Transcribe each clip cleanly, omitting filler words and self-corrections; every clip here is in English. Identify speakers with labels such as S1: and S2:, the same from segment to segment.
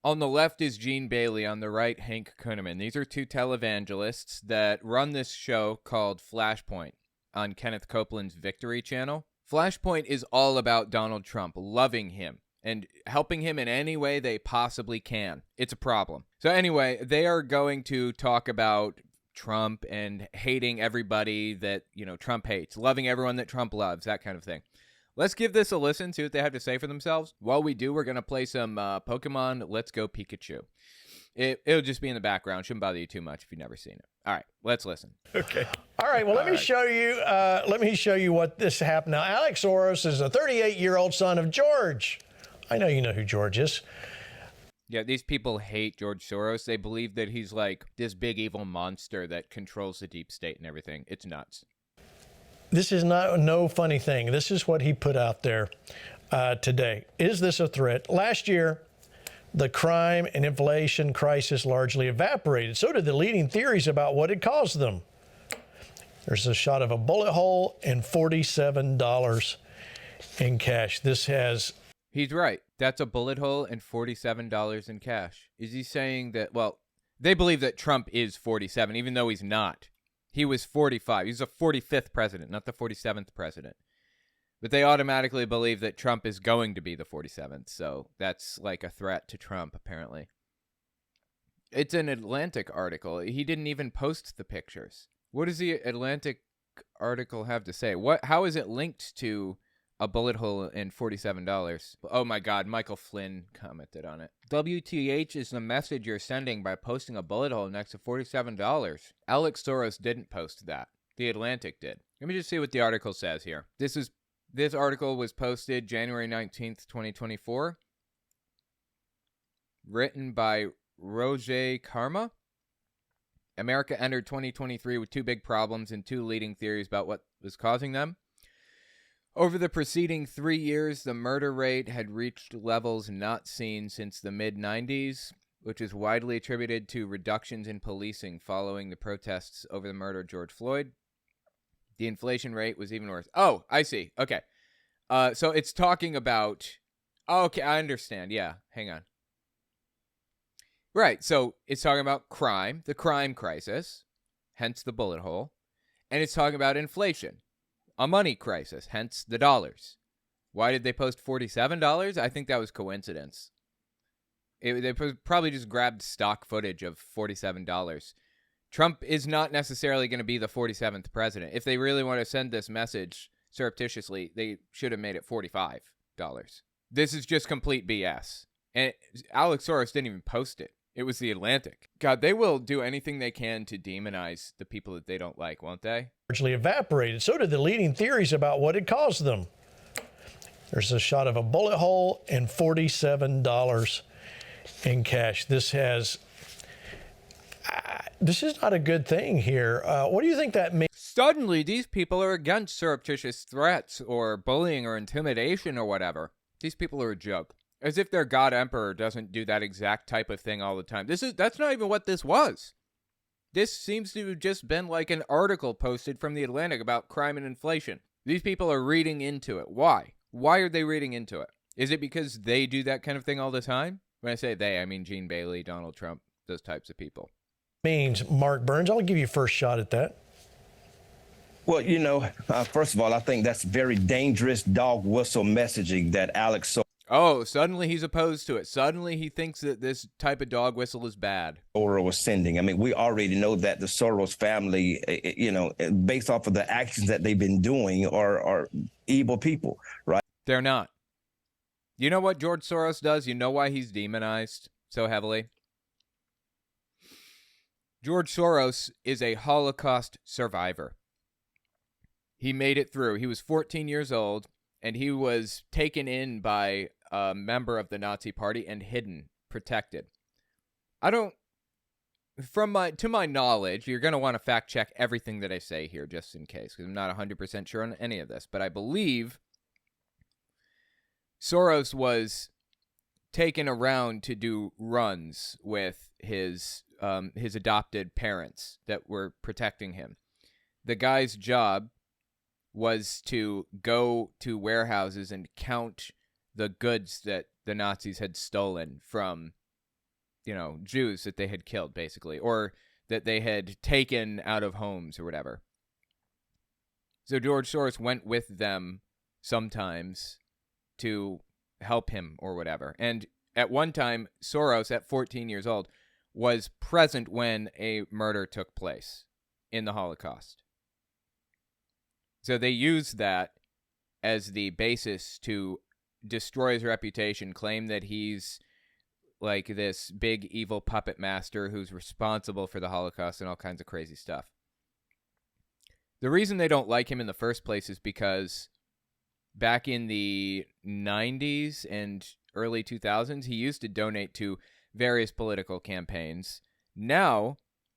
S1: On the left is Gene Bailey, on the right, Hank Kunneman. These are two televangelists that run this show called Flashpoint on Kenneth Copeland's Victory channel. Flashpoint is all about Donald Trump, loving him and helping him in any way they possibly can. It's a problem. So anyway, they are going to talk about Trump and hating everybody that, Trump hates, loving everyone that Trump loves, that kind of thing. Let's give this a listen, see what they have to say for themselves. While we do, we're going to play some Pokemon Let's Go Pikachu. It'll just be in the background. Shouldn't bother you too much if you've never seen it. All right, let's listen.
S2: Okay. All right. Well, let me show you what this happened. Now, Alex Soros is a 38-year-old son of George. I know you know who George is.
S1: Yeah, these people hate George Soros. They believe that he's like this big evil monster that controls the deep state and everything. It's nuts.
S2: This is no funny thing. This is what he put out there today. Is this a threat? Last year, the crime and inflation crisis largely evaporated. So did the leading theories about what had caused them. There's a shot of a bullet hole and $47 in cash.
S1: He's right. That's a bullet hole and $47 in cash. Is he saying that, well, they believe that Trump is 47, even though he's not. He was 45. He's the 45th president, not the 47th president. But they automatically believe that Trump is going to be the 47th. So that's like a threat to Trump, apparently. It's an Atlantic article. He didn't even post the pictures. What does the Atlantic article have to say? How is it linked to a bullet hole and $47? Oh my God, Michael Flynn commented on it. WTH is the message you're sending by posting a bullet hole next to $47. Alex Soros didn't post that. The Atlantic did. Let me just see what the article says here. This article was posted January 19th, 2024. Written by Roger Karma. America entered 2023 with two big problems and two leading theories about what was causing them. Over the preceding 3 years, the murder rate had reached levels not seen since the mid-90s, which is widely attributed to reductions in policing following the protests over the murder of George Floyd. The inflation rate was even worse. Oh, I see. Okay. So it's talking about... Okay, I understand. Yeah, hang on. Right, so it's talking about crime, the crime crisis, hence the bullet hole, and it's talking about inflation. A money crisis, hence the dollars. Why did they post $47? I think that was coincidence. They probably just grabbed stock footage of $47. Trump is not necessarily going to be the 47th president. If they really want to send this message surreptitiously, they should have made it $45. This is just complete BS. And Alex Soros didn't even post it. It was the Atlantic. God, they will do anything they can to demonize the people that they don't like, won't they?
S2: Largely evaporated. So did the leading theories about what had caused them. There's a shot of a bullet hole and $47 in cash. This is not a good thing here. What do you think that means?
S1: Suddenly, these people are against surreptitious threats or bullying or intimidation or whatever. These people are a joke. As if their God Emperor doesn't do that exact type of thing all the time. That's not even what this was. This seems to have just been like an article posted from the Atlantic about crime and inflation. These people are reading into it. Why? Why are they reading into it? Is it because they do that kind of thing all the time? When I say they, I mean Gene Bailey, Donald Trump, those types of people.
S2: Means Mark Burns. I'll give you first shot at that.
S3: Well, first of all, I think that's very dangerous dog whistle messaging that Alex
S1: Oh, suddenly he's opposed to it. Suddenly he thinks that this type of dog whistle is bad.
S3: Soros was sending. I mean, we already know that the Soros family, based off of the actions that they've been doing, are evil people, right?
S1: They're not. You know what George Soros does? You know why he's demonized so heavily? George Soros is a Holocaust survivor. He made it through. He was 14 years old, and he was taken in by a member of the Nazi Party and hidden, protected. To my knowledge, you're going to want to fact check everything that I say here just in case, because I'm not 100% sure on any of this, but I believe Soros was taken around to do runs with his adopted parents that were protecting him. The guy's job was to go to warehouses and count the goods that the Nazis had stolen from Jews that they had killed, basically, or that they had taken out of homes or whatever. So George Soros went with them sometimes to help him or whatever. And at one time, Soros, at 14 years old, was present when a murder took place in the Holocaust. So they used that as the basis to destroy his reputation, claim that he's like this big evil puppet master who's responsible for the Holocaust and all kinds of crazy stuff. The reason they don't like him in the first place is because back in the 90s and early 2000s, he used to donate to various political campaigns. Now,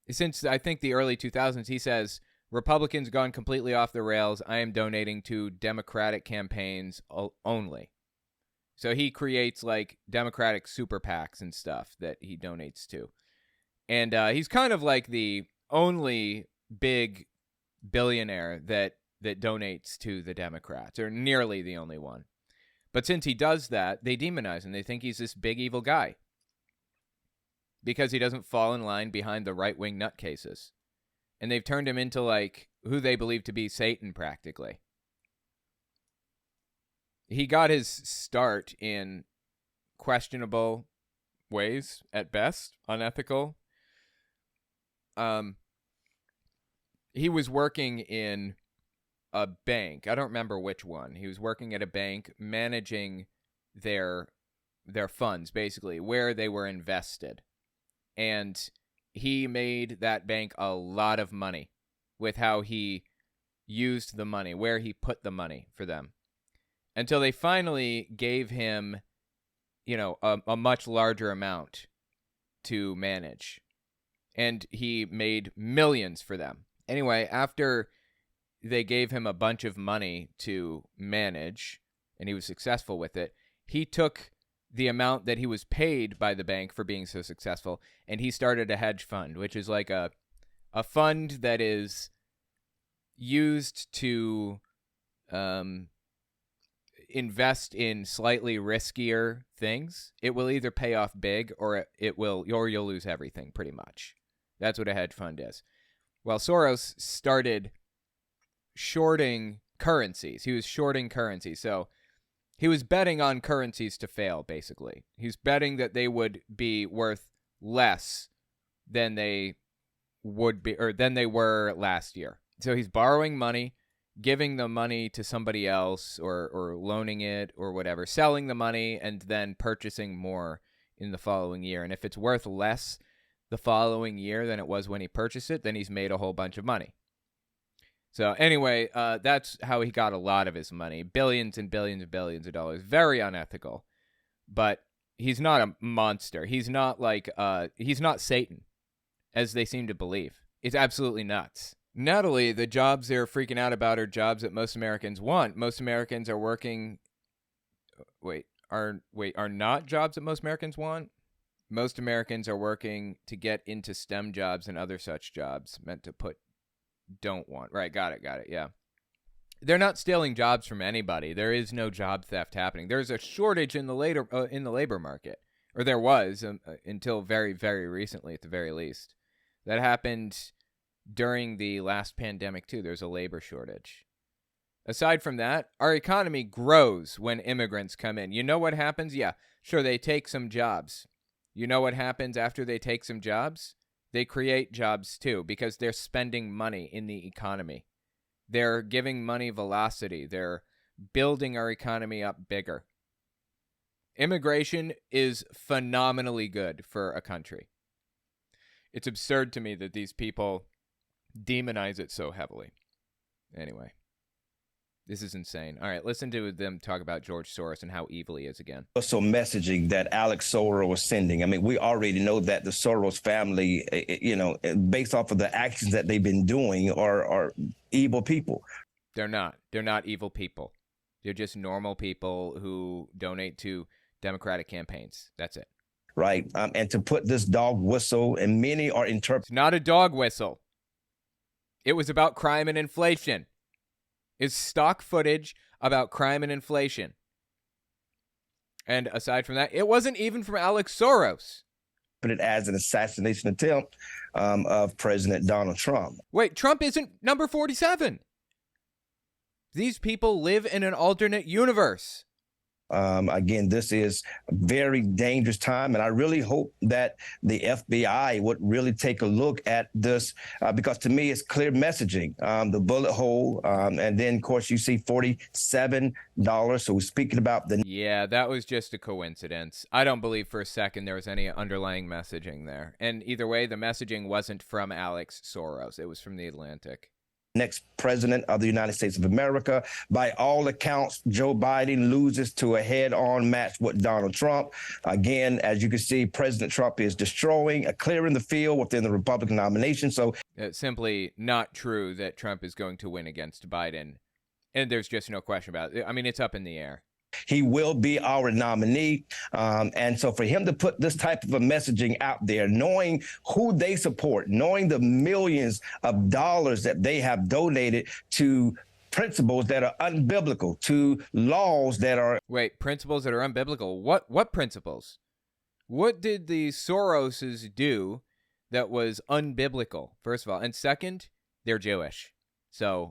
S1: since I think the early 2000s, he says, Republicans gone completely off the rails. I am donating to Democratic campaigns only. So he creates like Democratic super PACs and stuff that he donates to. And he's kind of like the only big billionaire that donates to the Democrats, or nearly the only one. But since he does that, they demonize him. They think he's this big evil guy because he doesn't fall in line behind the right-wing nutcases. And they've turned him into like who they believe to be Satan practically. He got his start in questionable ways at best, unethical. He was working in a bank. I don't remember which one. He was working at a bank managing their funds, basically, where they were invested. And he made that bank a lot of money with how he used the money, where he put the money for them. Until they finally gave him, a much larger amount to manage. And he made millions for them. Anyway, after they gave him a bunch of money to manage, and he was successful with it, he took the amount that he was paid by the bank for being so successful, and he started a hedge fund, which is like a fund that is used to invest in slightly riskier things. It will either pay off big or you'll lose everything, pretty much. That's what a hedge fund is. Well, Soros started shorting currencies. He was shorting currency. So he was betting on currencies to fail, basically. He was betting that they would be worth less than they would be, or than they were last year. So he's borrowing money, giving the money to somebody else, or loaning it or whatever, selling the money and then purchasing more in the following year. And if it's worth less the following year than it was when he purchased it, then he's made a whole bunch of money. So anyway, that's how he got a lot of his money. Billions and billions and billions of dollars. Very unethical. But he's not a monster. He's not like, he's not Satan, as they seem to believe. It's absolutely nuts. Natalie, the jobs they're freaking out about are jobs that most Americans want. Most Americans are working... are not jobs that most Americans want? Most Americans are working to get into STEM jobs and other such jobs. Meant to put don't want. Right, got it, yeah. They're not stealing jobs from anybody. There is no job theft happening. There's a shortage in the labor market. Or there was until very, very recently, at the very least. That happened during the last pandemic, too. There's a labor shortage. Aside from that, our economy grows when immigrants come in. You know what happens? Yeah, sure, they take some jobs. You know what happens after they take some jobs? They create jobs too, because they're spending money in the economy. They're giving money velocity. They're building our economy up bigger. Immigration is phenomenally good for a country. It's absurd to me that these people demonize it so heavily. Anyway. This is insane. All right, listen to them talk about George Soros and how evil he is again.
S3: Also messaging that Alex Soros was sending. I mean, we already know that the Soros family, based off of the actions that they've been doing, are evil people.
S1: They're not. They're not evil people. They're just normal people who donate to Democratic campaigns. That's it.
S3: Right. And to put this dog whistle, and many are interpreting.
S1: It's not a dog whistle. It was about crime and inflation. It's stock footage about crime and inflation. And aside from that, it wasn't even from Alex Soros.
S3: it as an assassination attempt of President Donald Trump.
S1: Wait, Trump isn't number 47. These people live in an alternate universe.
S3: Again, this is a very dangerous time, and I really hope that the FBI would really take a look at this because to me, it's clear messaging. The bullet hole, and then, of course, you see $47. So we're speaking about the...
S1: Yeah, that was just a coincidence. I don't believe for a second there was any underlying messaging there. And either way, the messaging wasn't from Alex Soros. It was from The Atlantic.
S3: Next president of the United States of America. By all accounts, Joe Biden loses to a head-on match with Donald Trump. Again, as you can see, President Trump is clearing the field within the Republican nomination. So
S1: it's simply not true that Trump is going to win against Biden. And there's just no question about it. I mean, it's up in the air.
S3: He will be our nominee. And so for him to put this type of a messaging out there, knowing who they support, knowing the millions of dollars that they have donated to principles that are unbiblical, to laws that are...
S1: Wait, principles that are unbiblical? What principles? What did the Soroses do that was unbiblical, first of all? And second, they're Jewish. So,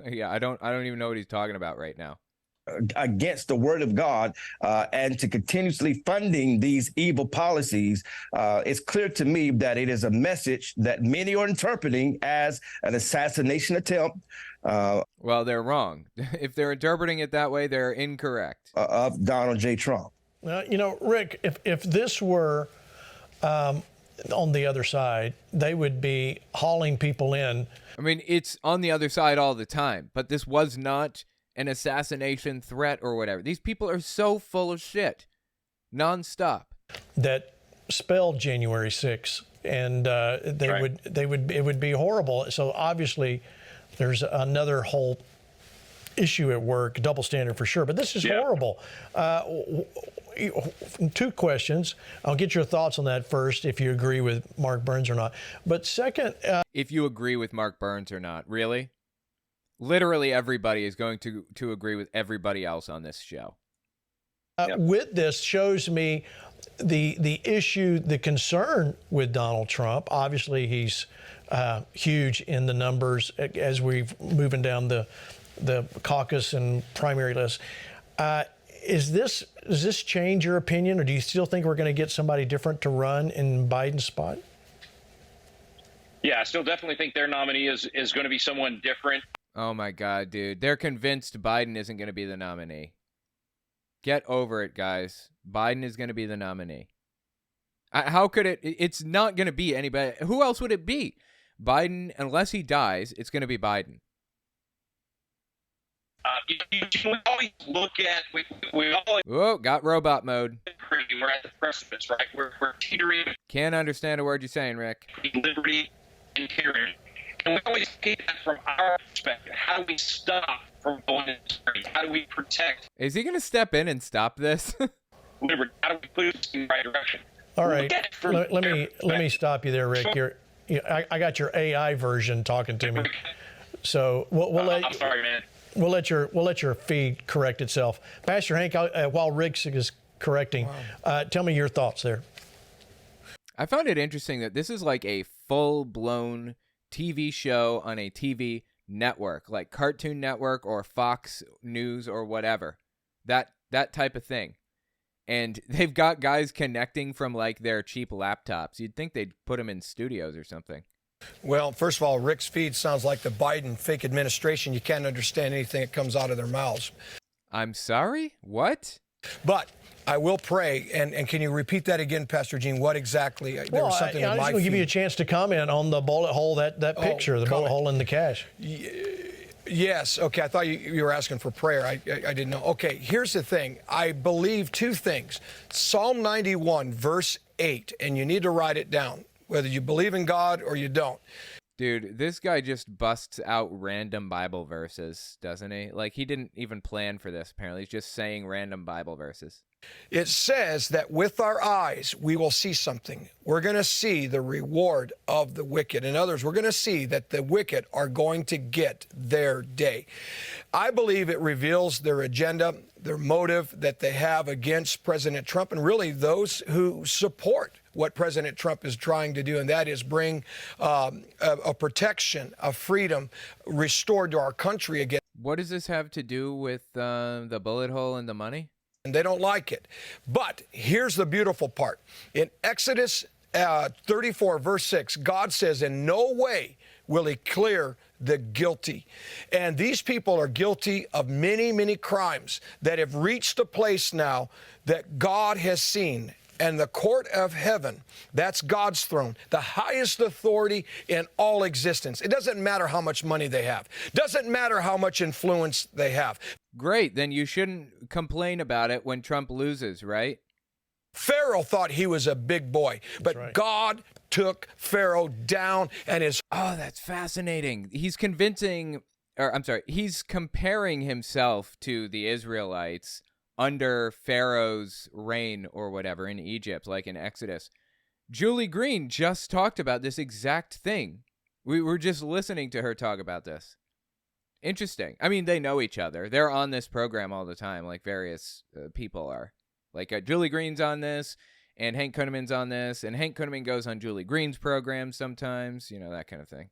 S1: yeah, I don't even know what he's talking about right now.
S3: Against the word of God and to continuously funding these evil policies, it's clear to me that it is a message that many are interpreting as an assassination attempt.
S1: Well, they're wrong. If they're interpreting it that way, they're incorrect.
S3: Of Donald J. Trump.
S2: You know, Rick, if this were on the other side, they would be hauling people in.
S1: I mean, it's on the other side all the time, but this was not an assassination threat or whatever. These people are so full of shit, nonstop.
S2: That spelled January 6th, and it would be horrible. So obviously, there's another whole issue at work, double standard for sure. But this is horrible. Two questions. I'll get your thoughts on that first, if you agree with Mark Burns or not. But second,
S1: if you agree with Mark Burns or not, really? Literally everybody is going to agree with everybody else on this show.
S2: With this shows me the issue, the concern with Donald Trump. Obviously, he's huge in the numbers as we're moving down the caucus and primary list. Does this change your opinion, or do you still think we're going to get somebody different to run in Biden's spot?
S4: Yeah, I still definitely think their nominee is going to be someone different.
S1: Oh, my God, dude. They're convinced Biden isn't going to be the nominee. Get over it, guys. Biden is going to be the nominee. How could it? It's not going to be anybody. Who else would it be? Biden, unless he dies, it's going to be Biden.
S4: We always look at, we always...
S1: Whoa, got robot mode.
S4: We're at the precipice, right? We're teetering...
S1: Can't understand a word you're saying, Rick.
S4: ...liberty and tyranny. And we always take that from our perspective. How do we stop from going into tyranny? How do we protect...
S1: Is he going to step in and stop this?
S4: Liberty? How do we put it in the right direction?
S2: All right. Let me stop you there, Rick. I got your AI version talking to me. So we'll let...
S4: I'm sorry, man.
S2: We'll let your feed correct itself. Pastor Hank, while Rick is correcting, tell me your thoughts there.
S1: I found it interesting that this is like a full-blown TV show on a TV network, like Cartoon Network or Fox News or whatever, that type of thing. And they've got guys connecting from like their cheap laptops. You'd think they'd put them in studios or something.
S5: Well, first of all, Rick's feed sounds like the Biden fake administration. You can't understand anything that comes out of their mouths.
S1: I'm sorry? What?
S5: But I will pray, and can you repeat that again, Pastor Gene? What exactly? There was something in my feed.
S2: I'm just going to give you a chance to comment on the bullet hole, that picture, the bullet hole in the cache.
S5: Yes. Okay. I thought you were asking for prayer. I didn't know. Okay. Here's the thing. I believe two things. Psalm 91, verse 8, and you need to write it down, whether you believe in God or you don't.
S1: Dude, this guy just busts out random Bible verses, doesn't he? Like, he didn't even plan for this, apparently. He's just saying random Bible verses.
S5: It says that with our eyes, we will see something. We're going to see the reward of the wicked. In other words, we're going to see that the wicked are going to get their day. I believe it reveals their agenda, their motive that they have against President Trump, and really those who support what President Trump is trying to do, and that is bring a protection, a freedom restored to our country again.
S1: What does this have to do with the bullet hole and the money?
S5: And they don't like it. But here's the beautiful part. In Exodus 34, verse 6, God says, in no way will he clear the guilty. And these people are guilty of many, many crimes that have reached a place now that God has seen. And the court of heaven, that's God's throne, the highest authority in all existence. It doesn't matter how much money they have. Doesn't matter how much influence they have.
S1: Great, then you shouldn't complain about it when Trump loses, right?
S5: Pharaoh thought he was a big boy, but
S2: right.
S5: God took Pharaoh down and his...
S1: Oh, that's fascinating. He's he's comparing himself to the Israelites under Pharaoh's reign or whatever in Egypt, like in Exodus. Julie Green just talked about this exact thing. We were just listening to her talk about this. Interesting. I mean, they know each other. They're on this program all the time, like various people are. Like Julie Green's on this, and Hank Kunneman's on this, and Hank Kunneman goes on Julie Green's program sometimes, that kind of thing.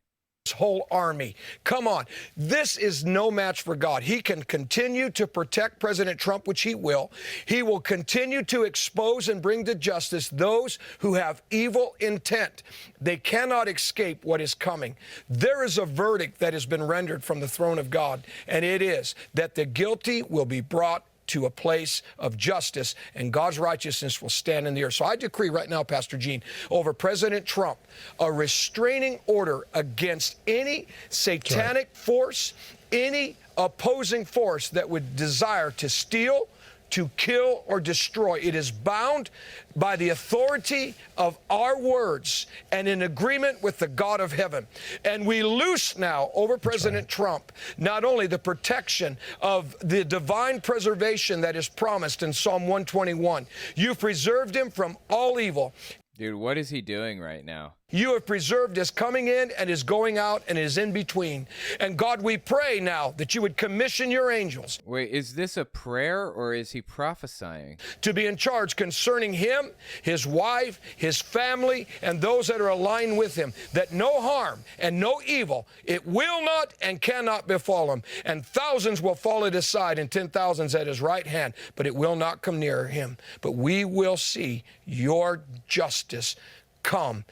S5: Whole army. Come on. This is no match for God. He can continue to protect President Trump, which he will. He will continue to expose and bring to justice those who have evil intent. They cannot escape what is coming. There is a verdict that has been rendered from the throne of God, and it is that the guilty will be brought to a place of justice, and God's righteousness will stand in the earth. So I decree right now, Pastor Gene, over President Trump, a restraining order against any satanic force, any opposing force that would desire to steal, to kill, or destroy. It is bound by the authority of our words and in agreement with the God of heaven. And we loose now over President Trump not only the protection of the divine preservation that is promised in Psalm 121. You've preserved him from all evil.
S1: Dude, what is he doing right now?
S5: You have preserved his coming in and his going out and his in between. And God, we pray now that you would commission your angels.
S1: Wait, is this a prayer or is he prophesying?
S5: To be in charge concerning him, his wife, his family, and those that are aligned with him, that no harm and no evil, it will not and cannot befall him. And thousands will fall at his side and 10,000s at his right hand, but it will not come near him. But we will see your justice come.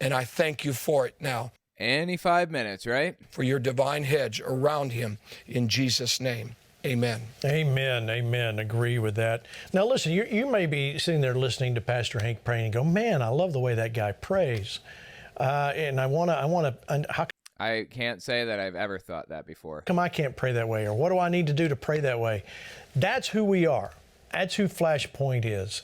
S5: And I thank you for it now.
S1: Any 5 minutes, right?
S5: For your divine hedge around him in Jesus' name. Amen.
S2: Amen. Amen. Agree with that. Now, listen, you may be sitting there listening to Pastor Hank praying and go, man, I love the way that guy prays. And
S1: I can't say that I've ever thought that before.
S2: How come I can't pray that way? Or what do I need to do to pray that way? That's who we are. That's who Flashpoint is.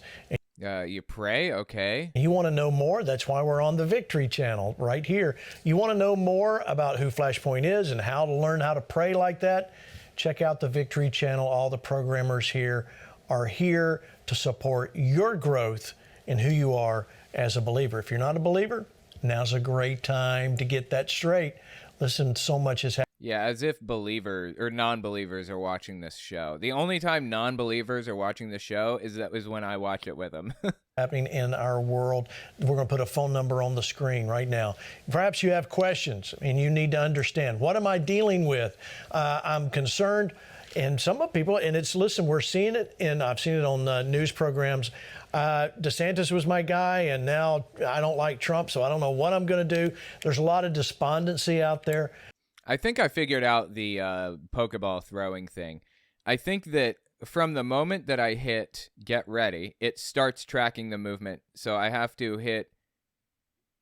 S1: You pray? Okay.
S2: You want to know more? That's why we're on the Victory channel right here. You want to know more about who Flashpoint is and how to learn how to pray like that? Check out the Victory channel. All the programmers here are here to support your growth in who you are as a believer. If you're not a believer, now's a great time to get that straight. Listen, so much has happened.
S1: Yeah, as if believers or non-believers are watching this show. The only time non-believers are watching the show is when I watch it with them.
S2: Happening in our world. We're going to put a phone number on the screen right now. Perhaps you have questions and you need to understand, what am I dealing with? I'm concerned. And some of people, and listen, we're seeing it, and I've seen it on news programs. DeSantis was my guy, and now I don't like Trump, so I don't know what I'm going to do. There's a lot of despondency out there.
S1: I think I figured out the Pokeball throwing thing. I think that from the moment that I hit get ready, it starts tracking the movement. So I have to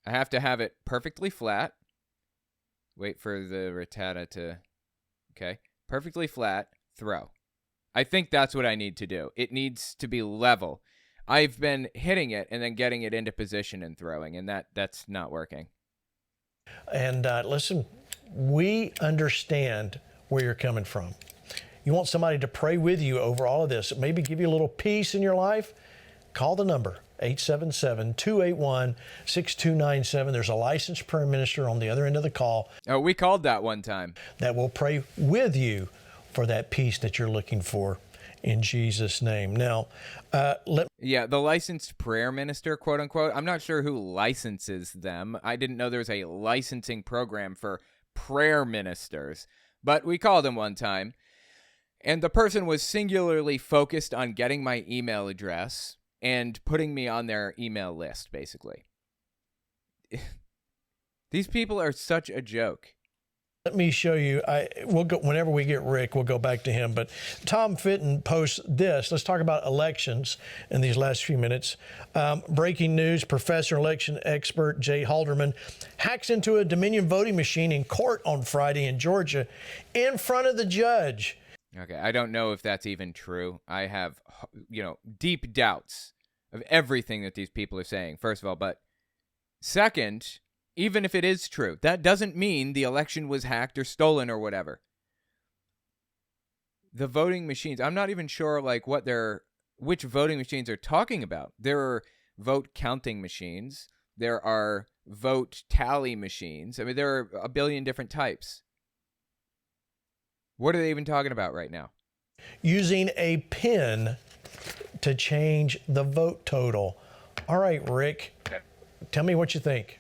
S1: have it perfectly flat. Wait for the Rattata to, okay, perfectly flat, throw. I think that's what I need to do. It needs to be level. I've been hitting it and then getting it into position and throwing, and that's not working.
S2: And listen, we understand where you're coming from. You want somebody to pray with you over all of this, maybe give you a little peace in your life? Call the number, 877-281-6297. There's a licensed prayer minister on the other end of the call.
S1: Oh, we called that one time.
S2: That will pray with you for that peace that you're looking for. in Jesus' name. Now,
S1: Yeah, the licensed prayer minister, quote unquote. I'm not sure who licenses them. I didn't know there was a licensing program for prayer ministers, but we called him one time. And the person was singularly focused on getting my email address and putting me on their email list, basically. These people are such a joke.
S2: let me show you. We'll go whenever we get Rick. We'll go back to him. But Tom Fitton posts this. Let's talk about elections in these last few minutes. Breaking news: Professor election expert Jay Halderman hacks into a Dominion voting machine in court on Friday in Georgia, in front of the judge.
S1: Okay, I don't know if that's even true. I have, deep doubts of everything that these people are saying, first of all. But second, even if it is true, that doesn't mean the election was hacked or stolen or whatever. The voting machines, I'm not even sure which voting machines are talking about. There are vote counting machines. There are vote tally machines. I mean, there are a billion different types. What are they even talking about right now?
S2: Using a pin to change the vote total. All right, Rick, tell me what you think.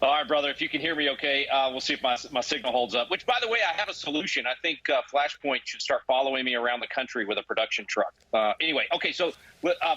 S4: All right, brother, if you can hear me okay, we'll see if my signal holds up. Which, by the way, I have a solution. I think Flashpoint should start following me around the country with a production truck. Anyway, okay, so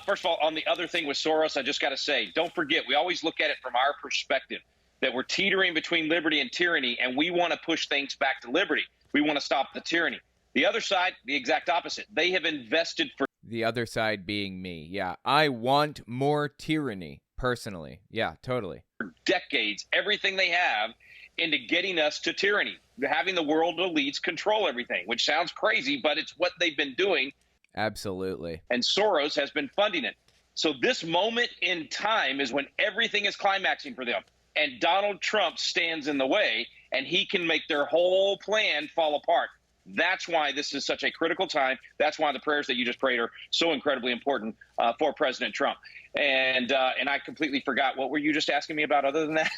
S4: first of all, on the other thing with Soros, I just got to say, don't forget, we always look at it from our perspective, that we're teetering between liberty and tyranny, and we want to push things back to liberty. We want to stop the tyranny. The other side, the exact opposite. They have invested for...
S1: The other side being me. Yeah, I want more tyranny, personally. Yeah, totally.
S4: For decades, everything they have into getting us to tyranny, having the world elites control everything, which sounds crazy, but it's what they've been doing.
S1: Absolutely.
S4: And Soros has been funding it. So this moment in time is when everything is climaxing for them. And Donald Trump stands in the way, and he can make their whole plan fall apart. That's why this is such a critical time. That's why the prayers that you just prayed are so incredibly important for President Trump. And I completely forgot. What were you just asking me about other than that?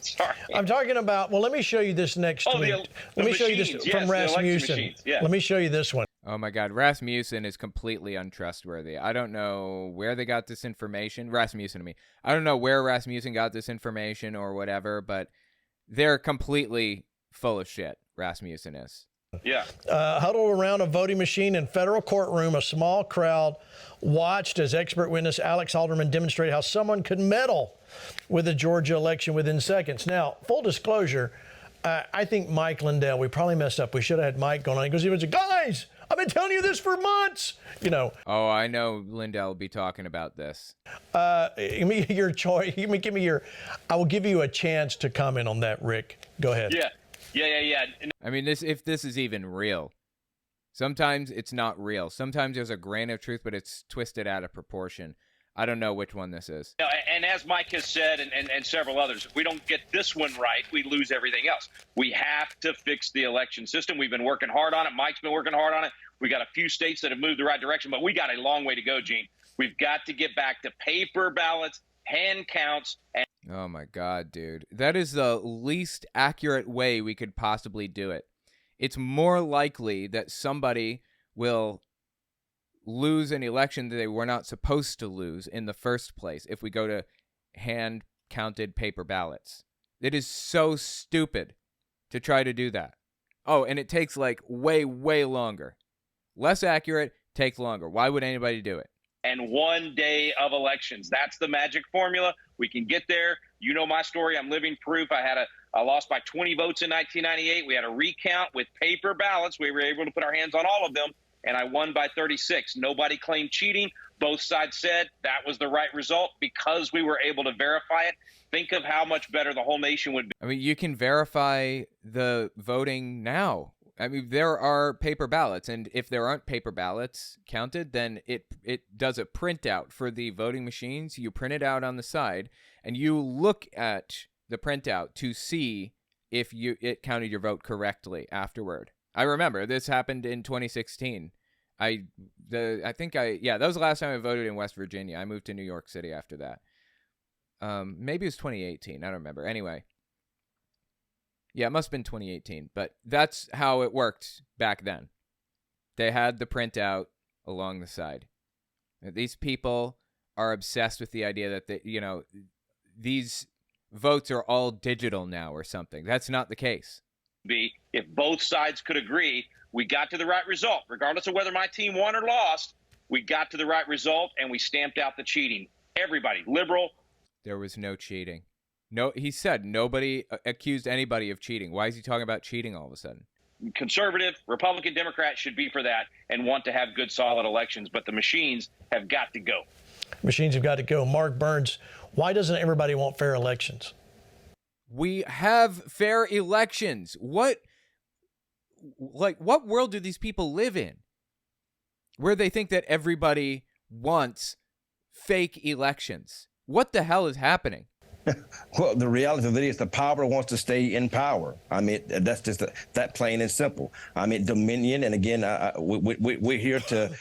S4: Sorry.
S2: I'm talking about, well, let me show you this next tweet. Let me show you this from Rasmussen.
S4: Yeah.
S2: Let me show you this one.
S1: Oh, my God. Rasmussen is completely untrustworthy. I don't know where they got this information. Rasmussen to me. I don't know where Rasmussen got this information or whatever, but they're completely full of shit, Rasmussen is.
S4: Yeah.
S2: Huddled around a voting machine in federal courtroom, a small crowd watched as expert witness Alex Halderman demonstrated how someone could meddle with the Georgia election within seconds. Now, full disclosure, I think Mike Lindell, we probably messed up. We should have had Mike going on. He goes, guys, I've been telling you this for months.
S1: Oh, I know Lindell will be talking about this.
S2: Give me your choice. I will give you a chance to comment on that, Rick. Go ahead.
S4: Yeah.
S1: I mean, if this is even real. Sometimes it's not real. Sometimes there's a grain of truth, but it's twisted out of proportion. I don't know which one this is.
S4: And as Mike has said, and several others, if we don't get this one right, we lose everything else. We have to fix the election system. We've been working hard on it. Mike's been working hard on it. We got a few states that have moved the right direction, but we got a long way to go, Gene. We've got to get back to paper ballots, hand counts, and
S1: oh my God, dude. That is the least accurate way we could possibly do it. It's more likely that somebody will lose an election that they were not supposed to lose in the first place if we go to hand-counted paper ballots. It is so stupid to try to do that. Oh, and it takes way, way longer. Less accurate, takes longer. Why would anybody do it?
S4: And 1 day of elections. That's the magic formula. We can get there. You know my story. I'm living proof. I lost by 20 votes in 1998. We had a recount with paper ballots. We were able to put our hands on all of them, and I won by 36. Nobody claimed cheating. Both sides said that was the right result because we were able to verify it. Think of how much better the whole nation would be.
S1: I mean, you can verify the voting now. I mean, there are paper ballots, and if there aren't paper ballots counted, then it does a printout for the voting machines. You print it out on the side, and you look at the printout to see if it counted your vote correctly afterward. I remember this happened in 2016. That was the last time I voted in West Virginia. I moved to New York City after that. Maybe it was 2018. I don't remember. Anyway. Yeah, it must have been 2018, but that's how it worked back then. They had the printout along the side. These people are obsessed with the idea that, these votes are all digital now or something. That's not the case.
S4: If both sides could agree, we got to the right result, regardless of whether my team won or lost. We got to the right result, and we stamped out the cheating. Everybody, liberal.
S1: There was no cheating. No, he said nobody accused anybody of cheating. Why is he talking about cheating all of a sudden?
S4: Conservative, Republican, Democrat should be for that and want to have good, solid elections, but the machines have got to go.
S2: Machines have got to go. Mark Burns, why doesn't everybody want fair elections?
S1: We have fair elections. What world do these people live in where they think that everybody wants fake elections? What the hell is happening?
S3: Well, the reality of it is the power wants to stay in power. I mean, that's just that plain and simple. I mean, dominion. And again, we're here to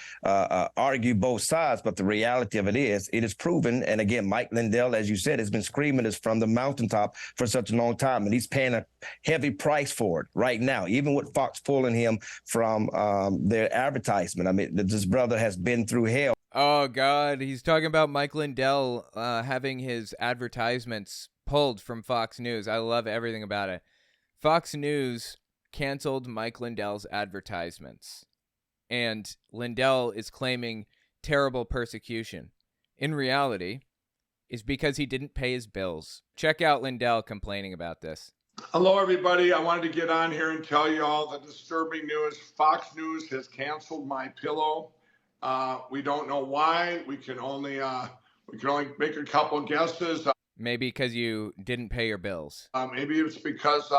S3: argue both sides. But the reality of it is proven. And again, Mike Lindell, as you said, has been screaming this from the mountaintop for such a long time. And he's paying a heavy price for it right now, even with Fox pulling him from their advertisement. I mean, this brother has been through hell.
S1: Oh, God. He's talking about Mike Lindell having his advertisements pulled from Fox News. I love everything about it. Fox News canceled Mike Lindell's advertisements, and Lindell is claiming terrible persecution. In reality, is because he didn't pay his bills. Check out Lindell complaining about this.
S6: Hello, everybody. I wanted to get on here and tell you all the disturbing news. Fox News has canceled My Pillow. We don't know why. We can only make a couple guesses.
S1: Maybe because you didn't pay your bills.
S6: Maybe it's because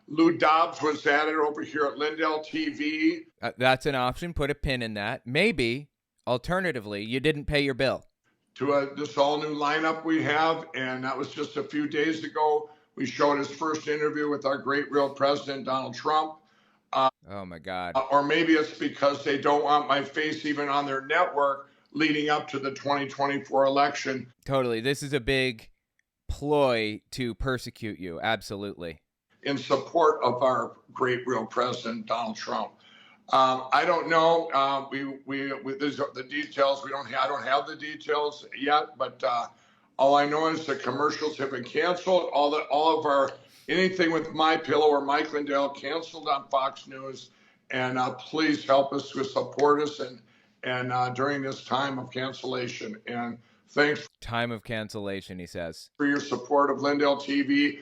S6: Lou Dobbs was at it over here at Lindell TV.
S1: That's an option. Put a pin in that. Maybe, alternatively, you didn't pay your bill.
S6: To this all-new lineup we have, and that was just a few days ago. We showed his first interview with our great real president, Donald Trump.
S1: Oh, my God.
S6: Or maybe it's because they don't want my face even on their network leading up to the 2024 election.
S1: Totally. This is a big ploy to persecute you. Absolutely.
S6: In support of our great real president, Donald Trump. I don't know. These are the details. I don't have the details yet, but all I know is the commercials have been canceled. All of our anything with My Pillow or Mike Lindell canceled on Fox News, and please help us to support us and during this time of cancellation. And thanks.
S1: Time of cancellation, he says.
S6: For your support of Lindell TV.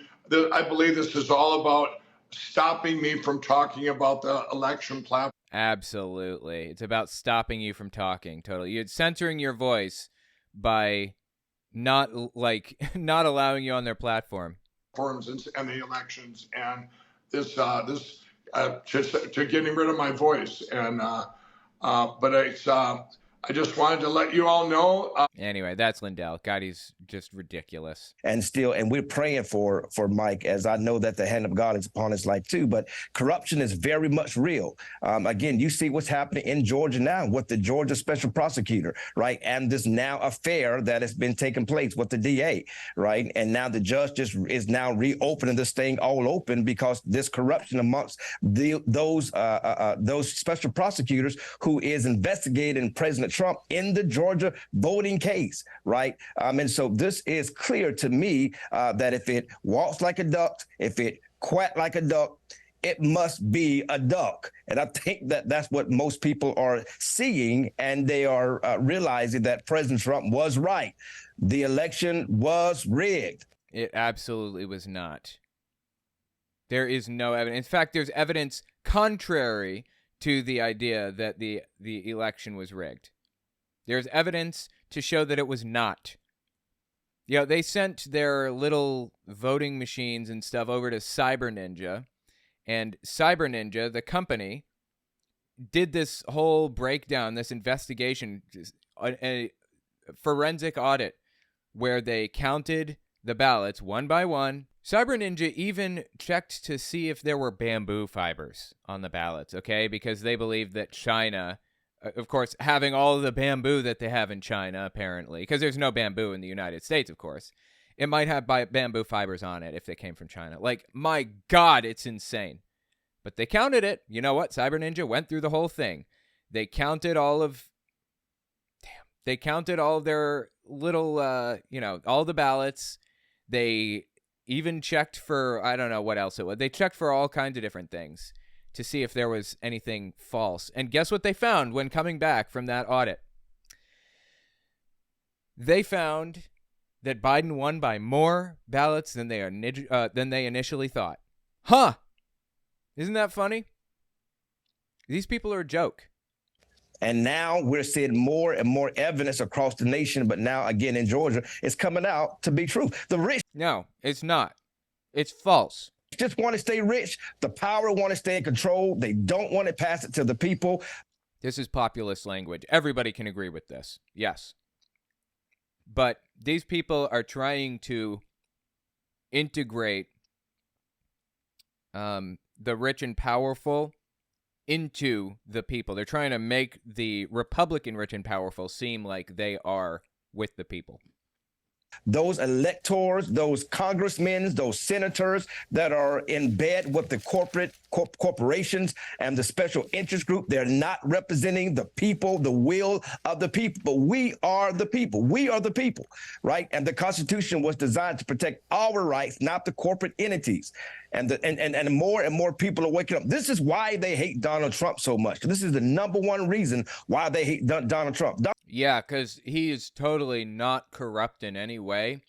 S6: I believe this is all about stopping me from talking about the election platform.
S1: Absolutely, it's about stopping you from talking. Totally, you're censoring your voice by not allowing you on their platform.
S6: And the elections, and this to getting rid of my voice, and but it's I just wanted to let you all know.
S1: Anyway, that's Lindell. God, he's just ridiculous.
S3: And we're praying for Mike, as I know that the hand of God is upon his life too. But corruption is very much real. Again, you see what's happening in Georgia now with the Georgia special prosecutor, right? And this now affair that has been taking place with the DA, right? And now the judge just is now reopening this thing all open because this corruption amongst those special prosecutors who is investigating President Trump in the Georgia voting case, right? And so this is clear to me that if it walks like a duck, if it quacks like a duck, it must be a duck. And I think that that's what most people are seeing, and they are realizing that President Trump was right. The election was rigged.
S1: It absolutely was not. There is no evidence. In fact, there's evidence contrary to the idea that the election was rigged. There's evidence to show that it was not. You know, they sent their little voting machines and stuff over to Cyber Ninja, and Cyber Ninja, the company, did this whole breakdown, this investigation, a forensic audit, where they counted the ballots one by one. Cyber Ninja even checked to see if there were bamboo fibers on the ballots, okay? Because they believe that China, of course, having all of the bamboo that they have in China, apparently, because there's no bamboo in the United States, of course, it might have bamboo fibers on it if they came from China. Like, my God, it's insane. But they counted it. You know what? Cyber Ninja went through the whole thing. They counted all of their little, all the ballots. They even checked for, I don't know what else it was. They checked for all kinds of different things to see if there was anything false. And guess what they found when coming back from that audit? They found that Biden won by more ballots than they initially thought. Huh? Isn't that funny? These people are a joke.
S3: And now we're seeing more and more evidence across the nation. But now, again, in Georgia, it's coming out to be true. The rich.
S1: No, it's not. It's false.
S3: Just want to stay rich. The power want to stay in control. They don't want to pass it to the people.
S1: This is populist language. Everybody can agree with this. Yes. But these people are trying to integrate the rich and powerful into the people. They're trying to make the Republican rich and powerful seem like they are with the people.
S3: Those electors, those congressmen, those senators that are in bed with the corporations and the special interest group, they're not representing the people, the will of the people. But we are the people. We are the people, right? And the Constitution was designed to protect our rights, not the corporate entities. And more and more people are waking up. This is why they hate Donald Trump so much. This is the number one reason why they hate Donald Trump.
S1: Yeah, because he is totally not corrupt in any way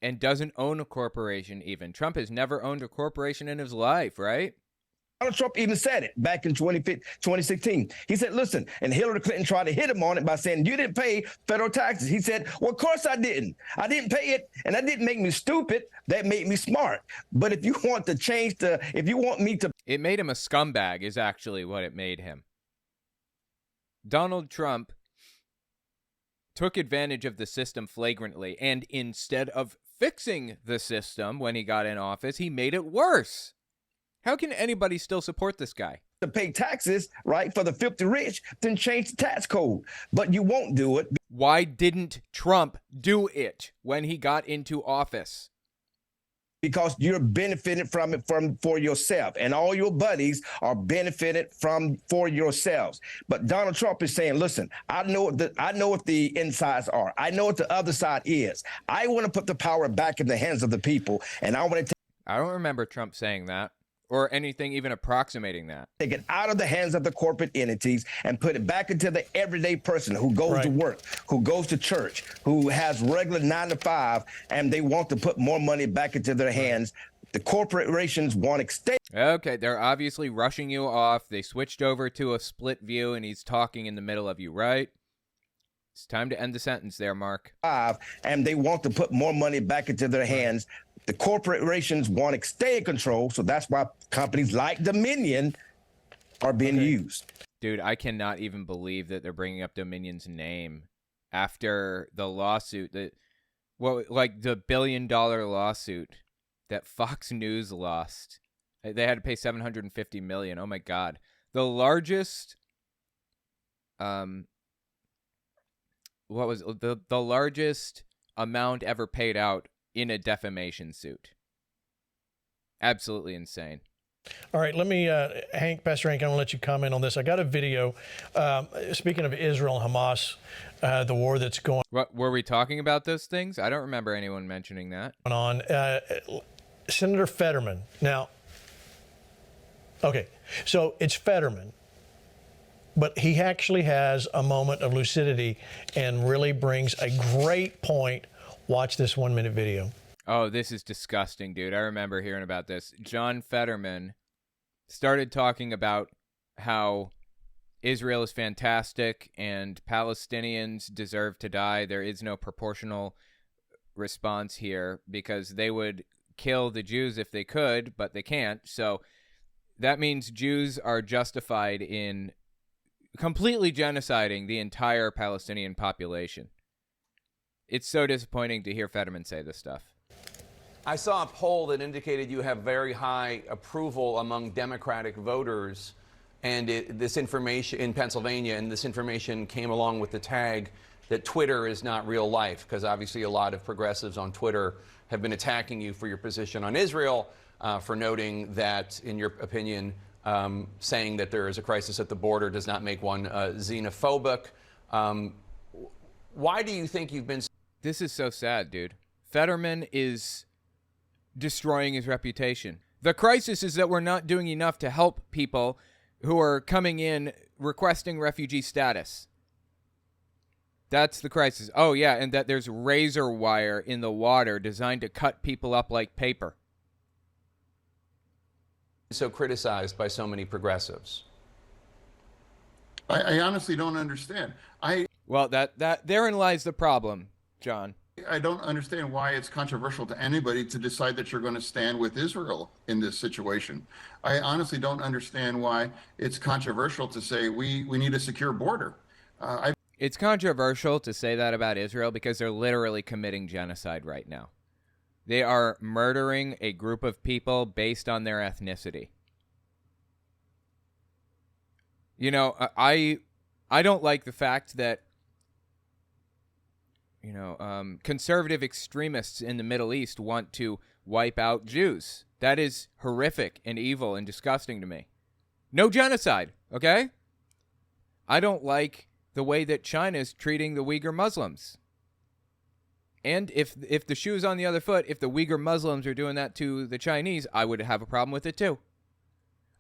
S1: and doesn't own a corporation even. Trump has never owned a corporation in his life, right?
S3: Donald Trump even said it back in 2016. He said, listen, and Hillary Clinton tried to hit him on it by saying, you didn't pay federal taxes. He said, well, of course I didn't. I didn't pay it, and that didn't make me stupid. That made me smart. But if you want to change if you want me to...
S1: It made him a scumbag is actually what it made him. Donald Trump took advantage of the system flagrantly, and instead of fixing the system when he got in office, he made it worse. How can anybody still support this guy?
S3: To pay taxes, right, for the 50 rich, then change the tax code. But you won't do it.
S1: Why didn't Trump do it when he got into office?
S3: Because you're benefiting from it for yourself, and all your buddies are benefited for yourselves. But Donald Trump is saying, listen, I know what the insides are. I know what the other side is. I want to put the power back in the hands of the people, and I want to
S1: I don't remember Trump saying that or anything even approximating that.
S3: Take it out of the hands of the corporate entities and put it back into the everyday person who goes to work, who goes to church, who has regular 9 to 5, and they want to put more money back into their hands. The corporations want to stay.
S1: Okay, they're obviously rushing you off. They switched over to a split view, and he's talking in the middle of you, right? It's time to end the sentence there, Mark.
S3: And they want to put more money back into their hands. The corporations want to stay in control, so that's why companies like Dominion are being used.
S1: Dude, I cannot even believe that they're bringing up Dominion's name after the lawsuit, the $1 billion lawsuit that Fox News lost. They had to pay $750 million. Oh my God, the largest, the largest amount ever paid out in a defamation suit. Absolutely insane.
S2: All right, let me, Pastor Hank, I'm going to let you comment on this. I got a video, speaking of Israel and Hamas, the war that's going on.
S1: What, were we talking about those things? I don't remember anyone mentioning that.
S2: Senator Fetterman. Now, okay, so it's Fetterman, but he actually has a moment of lucidity and really brings a great point. Watch this 1-minute video.
S1: Oh, this is disgusting, dude. I remember hearing about this. John Fetterman started talking about how Israel is fantastic and Palestinians deserve to die. There is no proportional response here because they would kill the Jews if they could, but they can't. So that means Jews are justified in completely genociding the entire Palestinian population. It's so disappointing to hear Fetterman say this stuff.
S7: I saw a poll that indicated you have very high approval among Democratic voters, and this information in Pennsylvania, and this information came along with the tag that Twitter is not real life, because obviously a lot of progressives on Twitter have been attacking you for your position on Israel, for noting that, in your opinion, saying that there is a crisis at the border does not make one xenophobic. Why do you think you've been...
S1: This is so sad, dude. Fetterman is destroying his reputation. The crisis is that we're not doing enough to help people who are coming in requesting refugee status. That's the crisis. Oh, yeah, and that there's razor wire in the water designed to cut people up like paper.
S7: So criticized by so many progressives?
S8: I honestly don't understand.
S1: Well, that therein lies the problem, John.
S8: I don't understand why it's controversial to anybody to decide that you're going to stand with Israel in this situation. I honestly don't understand why it's controversial to say we need a secure border.
S1: It's controversial to say that about Israel because they're literally committing genocide right now. They are murdering a group of people based on their ethnicity. You know, I don't like the fact that, you know, conservative extremists in the Middle East want to wipe out Jews. That is horrific and evil and disgusting to me. No genocide, okay? I don't like the way that China is treating the Uyghur Muslims. And if the shoe is on the other foot, if the Uyghur Muslims are doing that to the Chinese, I would have a problem with it too.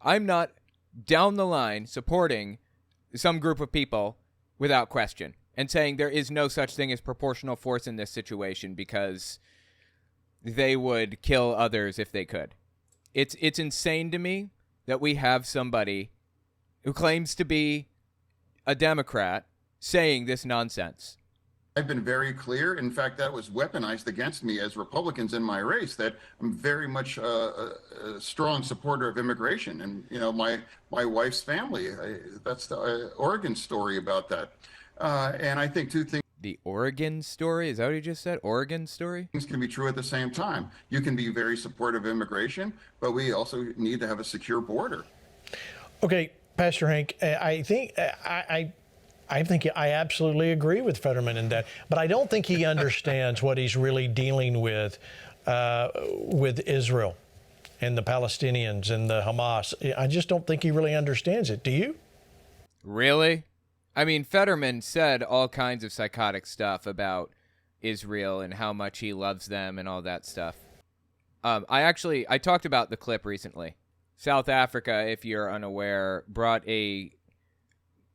S1: I'm not down the line supporting some group of people without question and saying there is no such thing as proportional force in this situation because they would kill others if they could. It's insane to me that we have somebody who claims to be a Democrat saying this nonsense.
S8: I've been very clear. In fact, that was weaponized against me as Republicans in my race, that I'm very much a strong supporter of immigration. And, you know, my wife's family, that's the Oregon story about that. And I think two things.
S1: The Oregon story? Is that what you just said? Oregon story?
S8: Things can be true at the same time. You can be very supportive of immigration, but we also need to have a secure border.
S2: Okay, Pastor Hank, I think I absolutely agree with Fetterman in that, but I don't think he understands what he's really dealing with Israel and the Palestinians and the Hamas. I just don't think he really understands it. Do you?
S1: Really? I mean, Fetterman said all kinds of psychotic stuff about Israel and how much he loves them and all that stuff. I talked about the clip recently. South Africa, if you're unaware, brought a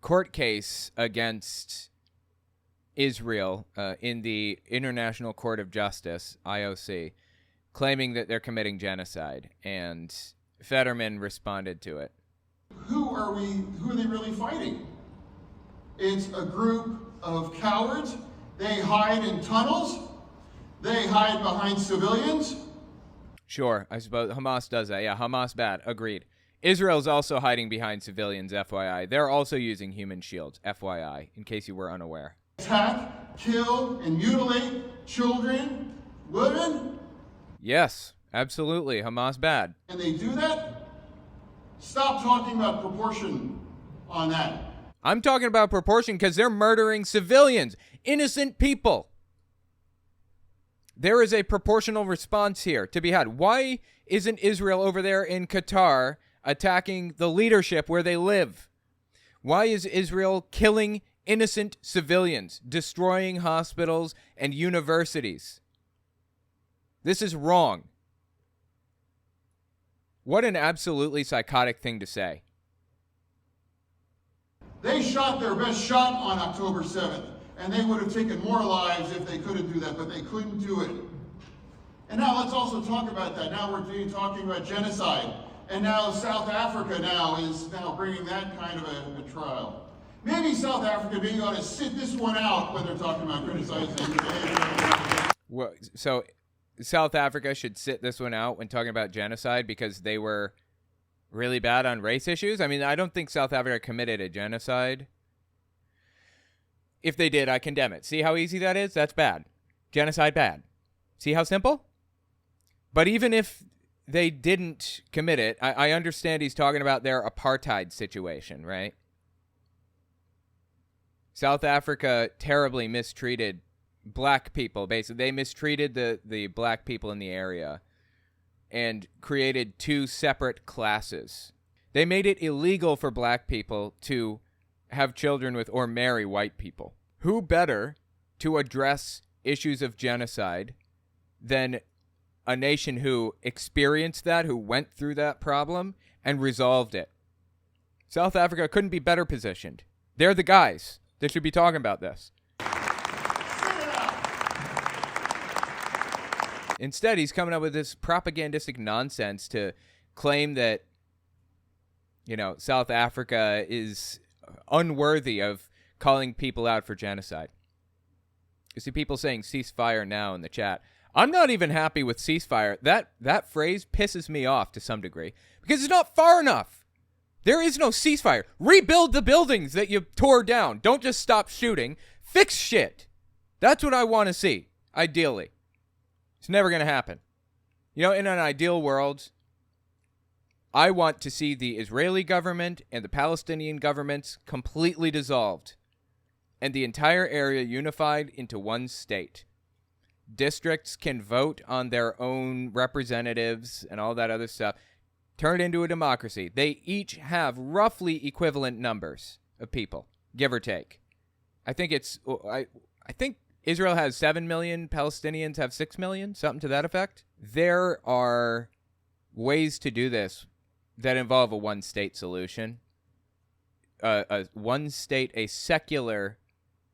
S1: court case against Israel in the International Court of Justice, IOC, claiming that they're committing genocide, and Fetterman responded to it.
S8: Who are they really fighting? It's a group of cowards. They hide in tunnels. They hide behind civilians.
S1: Sure, I suppose Hamas does that. Yeah, Hamas bad. Agreed. Israel's also hiding behind civilians, FYI. They're also using human shields, FYI, in case you were unaware.
S8: Attack, kill, and mutilate children, women.
S1: Yes, absolutely. Hamas bad.
S8: And they do that? Stop talking about proportion on that.
S1: I'm talking about proportion because they're murdering civilians, innocent people. There is a proportional response here to be had. Why isn't Israel over there in Qatar attacking the leadership where they live? Why is Israel killing innocent civilians, destroying hospitals and universities? This is wrong. What an absolutely psychotic thing to say.
S8: They shot their best shot on October 7th, and they would have taken more lives if they couldn't do that, but they couldn't do it. And now let's also talk about that. Now we're talking about genocide. And now South Africa is bringing that kind of a trial. Maybe South Africa maybe ought to sit this one out when they're talking about criticizing.
S1: Well, so South Africa should sit this one out when talking about genocide because they were really bad on race issues? I mean, I don't think South Africa committed a genocide. If they did, I condemn it. See how easy that is? That's bad. Genocide bad. See how simple? But even if they didn't commit it, I understand he's talking about their apartheid situation, right? South Africa terribly mistreated black people, basically. They mistreated the black people in the area and created two separate classes. They made it illegal for black people to have children with or marry white people. Who better to address issues of genocide than a nation who experienced that, who went through that problem and resolved it? South Africa couldn't be better positioned. They're the guys that should be talking about this. Instead, he's coming up with this propagandistic nonsense to claim that, you know, South Africa is unworthy of calling people out for genocide. You see people saying ceasefire now in the chat. I'm not even happy with ceasefire. That phrase pisses me off to some degree because it's not far enough. There is no ceasefire. Rebuild the buildings that you tore down. Don't just stop shooting. Fix shit. That's what I want to see, ideally. It's never going to happen. You know, in an ideal world, I want to see the Israeli government and the Palestinian governments completely dissolved and the entire area unified into one state. Districts can vote on their own representatives and all that other stuff. Turn it into a democracy. They each have roughly equivalent numbers of people, give or take. I think Israel has 7 million, Palestinians have 6 million, something to that effect. There are ways to do this that involve a one-state solution. A one-state, a secular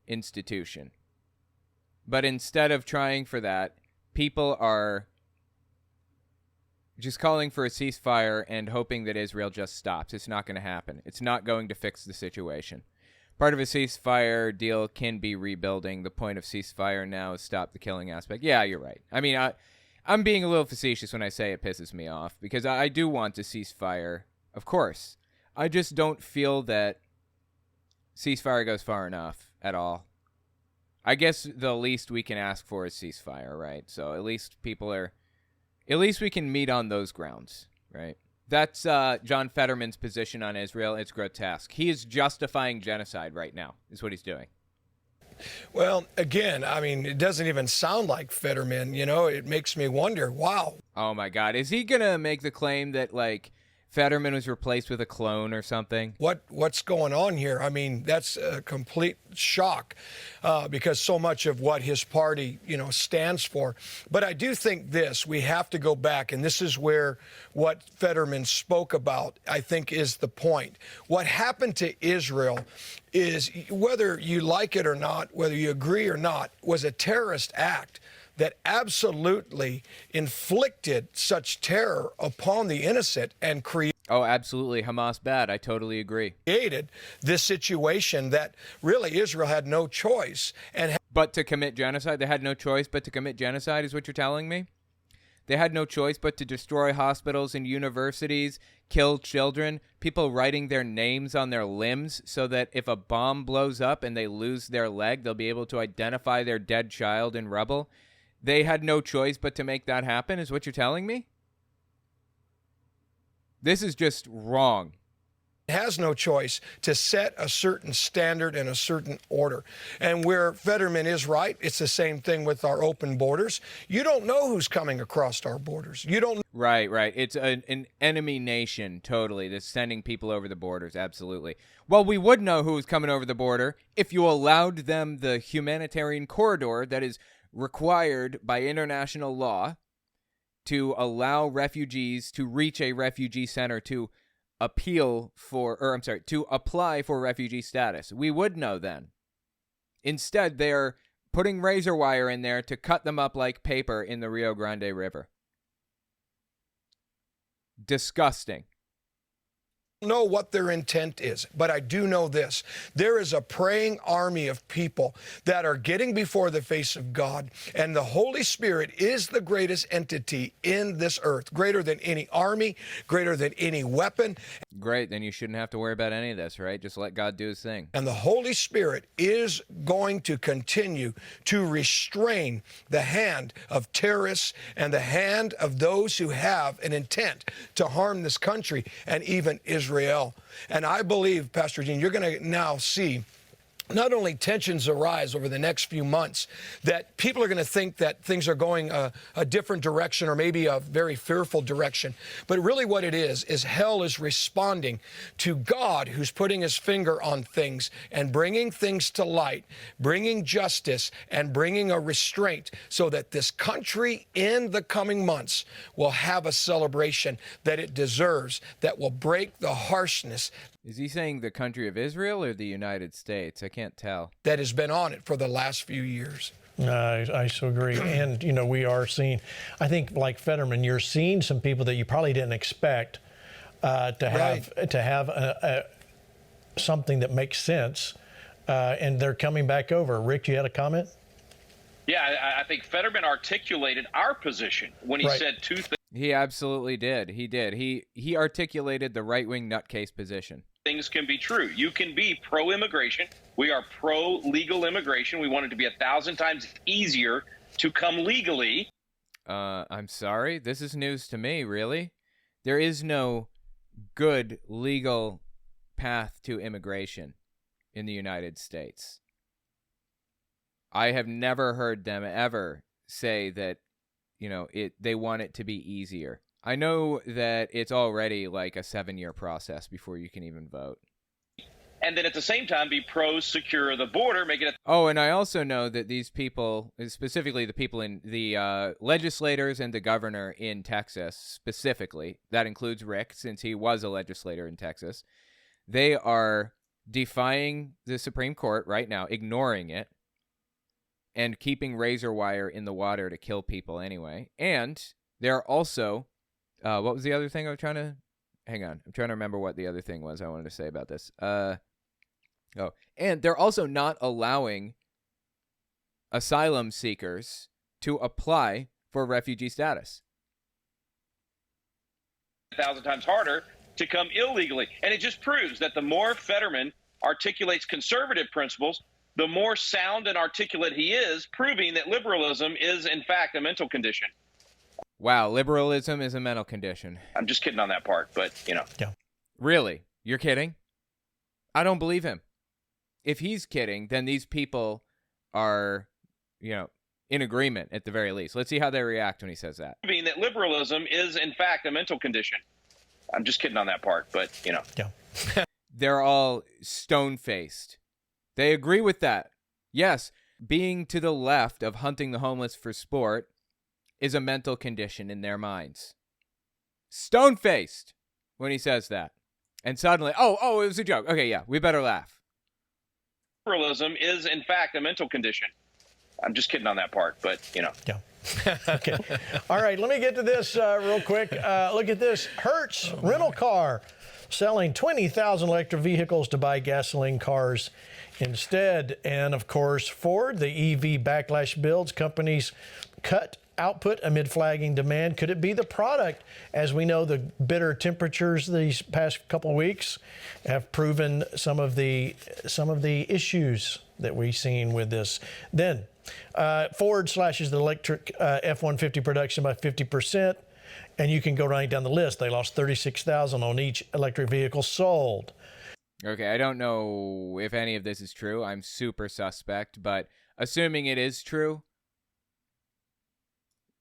S1: institution. But instead of trying for that, people are just calling for a ceasefire and hoping that Israel just stops. It's not going to happen. It's not going to fix the situation. Part of a ceasefire deal can be rebuilding. The point of ceasefire now is stop the killing aspect. Yeah, you're right. I mean, I'm being a little facetious when I say it pisses me off because I do want a ceasefire, of course. I just don't feel that ceasefire goes far enough at all. I guess the least we can ask for is ceasefire, right? So at least we can meet on those grounds, right? That's John Fetterman's position on Israel. It's grotesque. He is justifying genocide right now, is what he's doing.
S5: Well, again, I mean, it doesn't even sound like Fetterman. You know, it makes me wonder, wow.
S1: Oh, my God. Is he going to make the claim that, like, Fetterman was replaced with a clone or something?
S5: What's going on here? I mean, that's a complete shock because so much of what his party, you know, stands for. But I do think we have to go back, and this is where what Fetterman spoke about, I think, is the point. What happened to Israel is, whether you like it or not, whether you agree or not, was a terrorist act that absolutely inflicted such terror upon the innocent and
S1: Oh, absolutely. Hamas bad. I totally agree.
S5: Created this situation that really Israel had no choice.
S1: But to commit genocide? They had no choice but to commit genocide is what you're telling me? They had no choice but to destroy hospitals and universities, kill children, people writing their names on their limbs so that if a bomb blows up and they lose their leg, they'll be able to identify their dead child in rubble. They had no choice but to make that happen, is what you're telling me? This is just wrong.
S5: Has no choice to set a certain standard and a certain order. And where Fetterman is right, it's the same thing with our open borders. You don't know who's coming across our borders. You don't.
S1: Right. It's an enemy nation, totally, that's sending people over the borders, absolutely. Well, we would know who was coming over the border if you allowed them the humanitarian corridor that is required by international law to allow refugees to reach a refugee center to apply for refugee status. We would know then. Instead, they're putting razor wire in there to cut them up like paper in the Rio Grande River. Disgusting.
S5: Know what their intent is, but I do know this. There is a praying army of people that are getting before the face of God, and the Holy Spirit is the greatest entity in this earth, greater than any army, greater than any weapon.
S1: Great, then you shouldn't have to worry about any of this, right? Just let God do his thing.
S5: And the Holy Spirit is going to continue to restrain the hand of terrorists and the hand of those who have an intent to harm this country and even Israel. And I believe, Pastor Dean, you're going to now see not only tensions arise over the next few months, that people are going to think that things are going a different direction or maybe a very fearful direction. But really what it is hell is responding to God, who's putting his finger on things and bringing things to light, bringing justice and bringing a restraint so that this country in the coming months will have a celebration that it deserves, that will break the harshness.
S1: Is he saying the country of Israel or the United States? I can't tell.
S5: That has been on it for the last few years.
S2: I so agree. And, we are seeing, I think like Fetterman, you're seeing some people that you probably didn't expect to have something that makes sense, and they're coming back over. Rick, you had a comment?
S4: Yeah, I think Fetterman articulated our position when he said two things.
S1: He absolutely did. He did. He articulated the right-wing nutcase position.
S4: Things can be true. You can be pro-immigration. We are pro-legal immigration. We want it to be 1,000 times easier to come legally.
S1: I'm sorry. This is news to me, really. There is no good legal path to immigration in the United States. I have never heard them ever say that, they want it to be easier. I know that it's already like a 7-year process before you can even vote.
S4: And then at the same time, be pro-secure the border, make it
S1: Oh, and I also know that these people, specifically the people in the legislators and the governor in Texas, specifically, that includes Rick, since he was a legislator in Texas, they are defying the Supreme Court right now, ignoring it, and keeping razor wire in the water to kill people anyway. And they're also, what was the other thing I was trying to, hang on, I'm trying to remember what the other thing was I wanted to say about this. And they're also not allowing asylum seekers to apply for refugee status.
S4: 1,000 times harder to come illegally. And it just proves that the more Fetterman articulates conservative principles, the more sound and articulate he is, proving that liberalism is, in fact, a mental condition.
S1: Wow, liberalism is a mental condition.
S4: I'm just kidding on that part, but,
S2: Yeah.
S1: Really? You're kidding? I don't believe him. If he's kidding, then these people are, in agreement at the very least. Let's see how they react when he says that.
S4: Proving that liberalism is, in fact, a mental condition. I'm just kidding on that part, but,
S2: Yeah.
S1: They're all stone-faced. They agree with that. Yes, being to the left of hunting the homeless for sport is a mental condition in their minds. Stone-faced when he says that. And suddenly, oh, it was a joke. Okay, yeah, we better laugh.
S4: Liberalism is, in fact, a mental condition. I'm just kidding on that part, but,
S2: Yeah. Okay. All right, let me get to this real quick. Look at this. Hertz rental car selling 20,000 electric vehicles to buy gasoline cars instead. And of course, Ford, the EV backlash builds, companies cut output amid flagging demand. Could it be the product? As we know, the bitter temperatures these past couple of weeks have proven some of the issues that we've seen with this. Then Ford slashes the electric F-150 production by 50%. And you can go right down the list. They lost 36,000 on each electric vehicle sold.
S1: Okay, I don't know if any of this is true. I'm super suspect, but assuming it is true,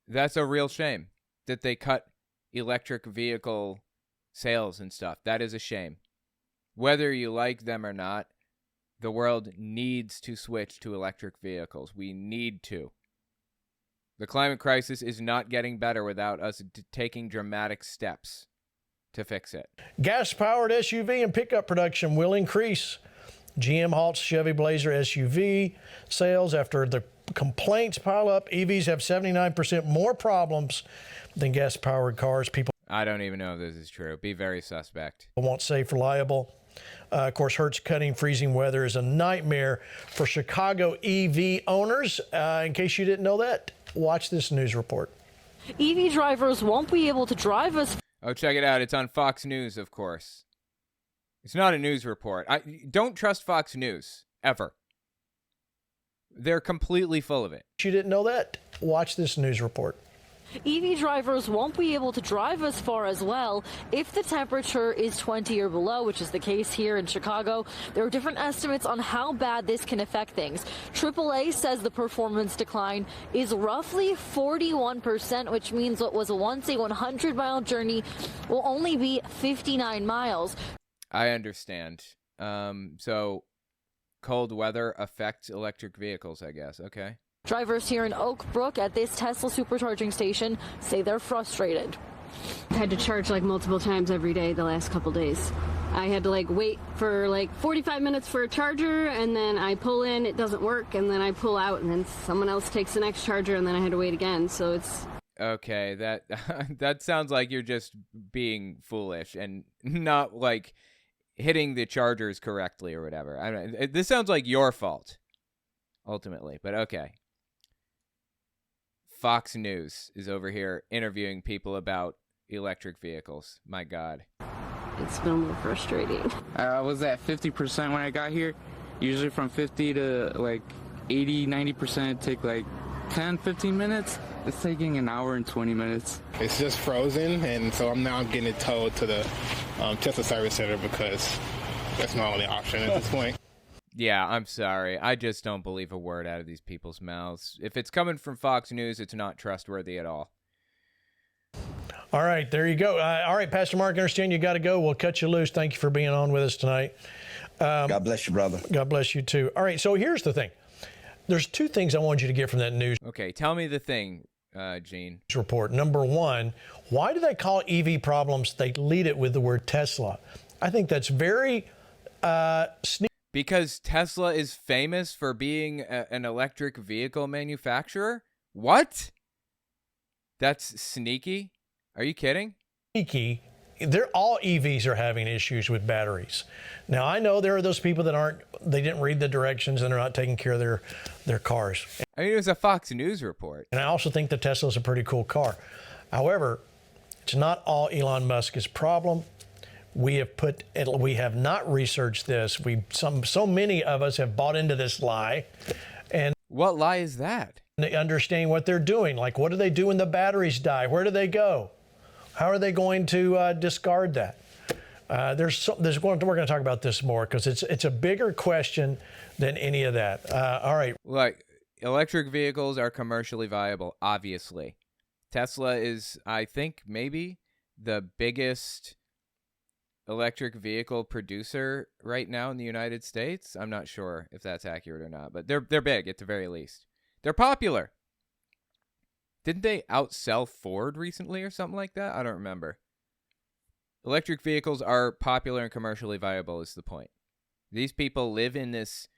S1: that's a real shame that they cut electric vehicle sales and stuff. That is a shame. Whether you like them or not, the world needs to switch to electric vehicles. We need to. The climate crisis is not getting better without us taking dramatic steps to fix it.
S2: Gas-powered SUV and pickup production will increase. GM halts Chevy Blazer SUV sales after the complaints pile up. EVs have 79% more problems than gas-powered cars. People
S1: I don't even know if this is true. Be very suspect.
S2: Want safe, reliable. Of course, Hertz cutting freezing weather is a nightmare for Chicago EV owners. In case you didn't know that, watch this news report.
S9: EV drivers won't be able to drive as...
S1: Oh, check it out. It's on Fox News, of course. It's not a news report. Don't trust Fox News, ever. They're completely full of it.
S2: You didn't know that? Watch this news report.
S9: EV drivers won't be able to drive as far as well if the temperature is 20 or below, which is the case here in Chicago. There are different estimates on how bad this can affect things. AAA says the performance decline is roughly 41%, which means what was once a 100-mile journey will only be 59 miles.
S1: I understand. So cold weather affects electric vehicles, I guess. Okay.
S9: Drivers here in Oak Brook at this Tesla supercharging station say they're frustrated.
S10: I had to charge like multiple times every day the last couple days. I had to wait for 45 minutes for a charger, and then I pull in, it doesn't work, and then I pull out, and then someone else takes the next charger, and then I had to wait again. So it's
S1: okay. That sounds like you're just being foolish and not hitting the chargers correctly or whatever. I mean, this sounds like your fault ultimately, but okay. Fox News is over here interviewing people about electric vehicles. My God.
S10: It's been a little frustrating.
S11: I was at 50% when I got here. Usually from 50 to 80, 90% take 10, 15 minutes. It's taking an hour and 20 minutes.
S12: It's just frozen, and so I'm getting it towed to the Tesla service center because that's my only option at this point.
S1: Yeah, I'm sorry. I just don't believe a word out of these people's mouths. If it's coming from Fox News, it's not trustworthy at all.
S2: All right, there you go. All right, Pastor Mark, I understand you got to go. We'll cut you loose. Thank you for being on with us tonight.
S3: God bless you, brother.
S2: God bless you, too. All right, so here's the thing. There's two things I want you to get from that news.
S1: Okay, tell me the thing, Gene.
S2: Report. Number one, why do they call EV problems? They lead it with the word Tesla. I think that's very sneaky.
S1: Because Tesla is famous for being an electric vehicle manufacturer? What? That's sneaky? Are you kidding?
S2: Sneaky. All EVs are having issues with batteries. Now, I know there are those people that they didn't read the directions and they're not taking care of their cars.
S1: I mean, it was a Fox News report.
S2: And I also think the Tesla is a pretty cool car. However, it's not all Elon Musk's problem. We have not researched this. So many of us have bought into this lie. And
S1: what lie is that?
S2: Understanding what they're doing. What do they do when the batteries die? Where do they go? How are they going to discard that? We're going to talk about this more because it's a bigger question than any of that. All right.
S1: Electric vehicles are commercially viable, obviously. Tesla is, I think, maybe the biggest electric vehicle producer right now in the United States. I'm not sure if that's accurate or not, but they're big at the very least. They're popular. Didn't they outsell Ford recently or something like that? I don't remember. Electric vehicles are popular and commercially viable is the point. These people live in this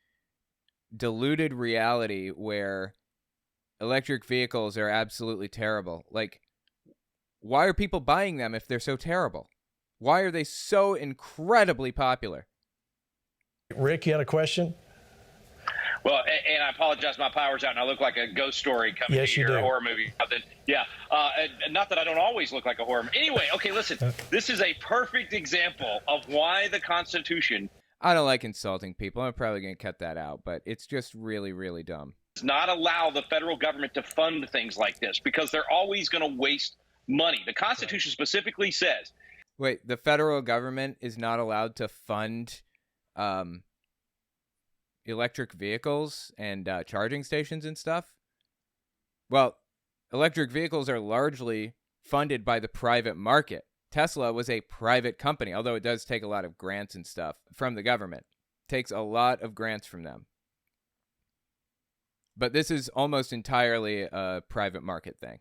S1: deluded reality where electric vehicles are absolutely terrible. Why are people buying them if they're so terrible? Why are they so incredibly popular?
S2: Rick, you had a question?
S4: Well, and I apologize, my power's out, and I look like a ghost story coming to your horror movie. Yeah, not that I don't always look like a horror movie. Anyway, okay, listen, this is a perfect example of why the Constitution...
S1: I don't like insulting people. I'm probably going to cut that out, but it's just really, really dumb.
S4: ...does not allow the federal government to fund things like this because they're always going to waste money. The Constitution specifically says...
S1: Wait, the federal government is not allowed to fund electric vehicles and charging stations and stuff? Well, electric vehicles are largely funded by the private market. Tesla was a private company, although it does take a lot of grants and stuff from the government. It takes a lot of grants from them. But this is almost entirely a private market thing.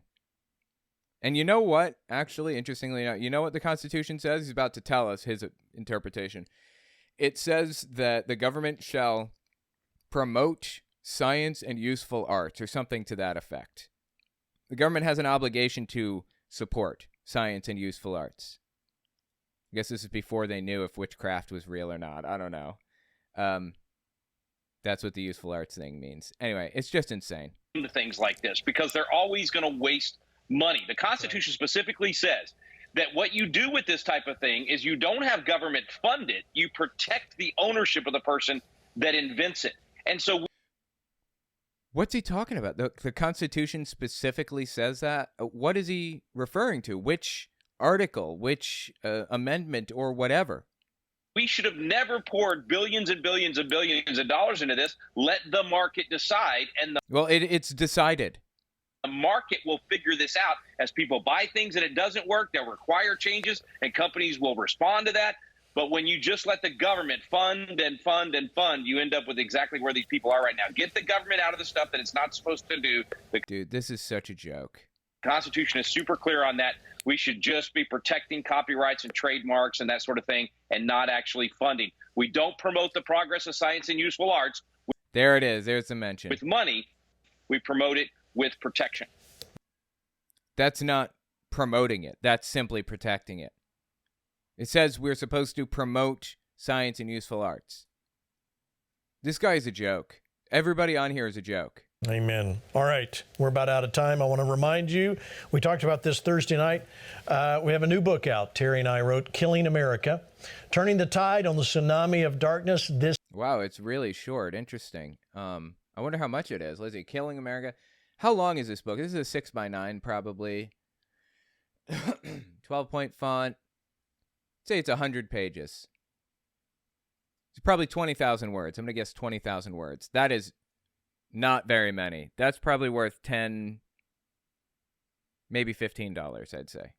S1: And you know what? Actually, interestingly enough, you know what the Constitution says? He's about to tell us his interpretation. It says that the government shall promote science and useful arts, or something to that effect. The government has an obligation to support science and useful arts. I guess this is before they knew if witchcraft was real or not. I don't know. That's what the useful arts thing means. Anyway, it's just insane.
S4: Things like this because they're always going to waste money. The Constitution specifically says that what you do with this type of thing is you don't have government fund it. You protect the ownership of the person that invents it. And so
S1: What's he talking about? The Constitution specifically says that. What is he referring to? Which article, which amendment, or whatever?
S4: We should have never poured billions and billions and billions of dollars into this. Let the market decide, and
S1: it's decided.
S4: The market will figure this out. As people buy things and it doesn't work, they'll require changes, and companies will respond to that. But when you just let the government fund and fund and fund, you end up with exactly where these people are right now. Get the government out of the stuff that it's not supposed to do.
S1: Dude, this is such a joke.
S4: The Constitution is super clear on that. We should just be protecting copyrights and trademarks and that sort of thing, and not actually funding. We don't promote the progress of science and useful arts.
S1: There it is. There's the mention.
S4: With money, we promote it with protection.
S1: That's not promoting it. That's simply protecting it. It says we're supposed to promote science and useful arts. This guy is a joke. Everybody on here is a joke.
S2: Amen. All right. We're about out of time. I want to remind you, we talked about this Thursday night. We have a new book out. Terry and I wrote, Killing America, Turning the Tide on the Tsunami of Darkness.
S1: Wow, it's really short. Interesting. I wonder how much it is. Let's see. Killing America. How long is this book? This is a 6x9 probably. 12-point font. Say it's 100 pages. It's probably 20,000 words. I'm going to guess 20,000 words. That is not very many. That's probably worth $10, maybe $15, I'd say,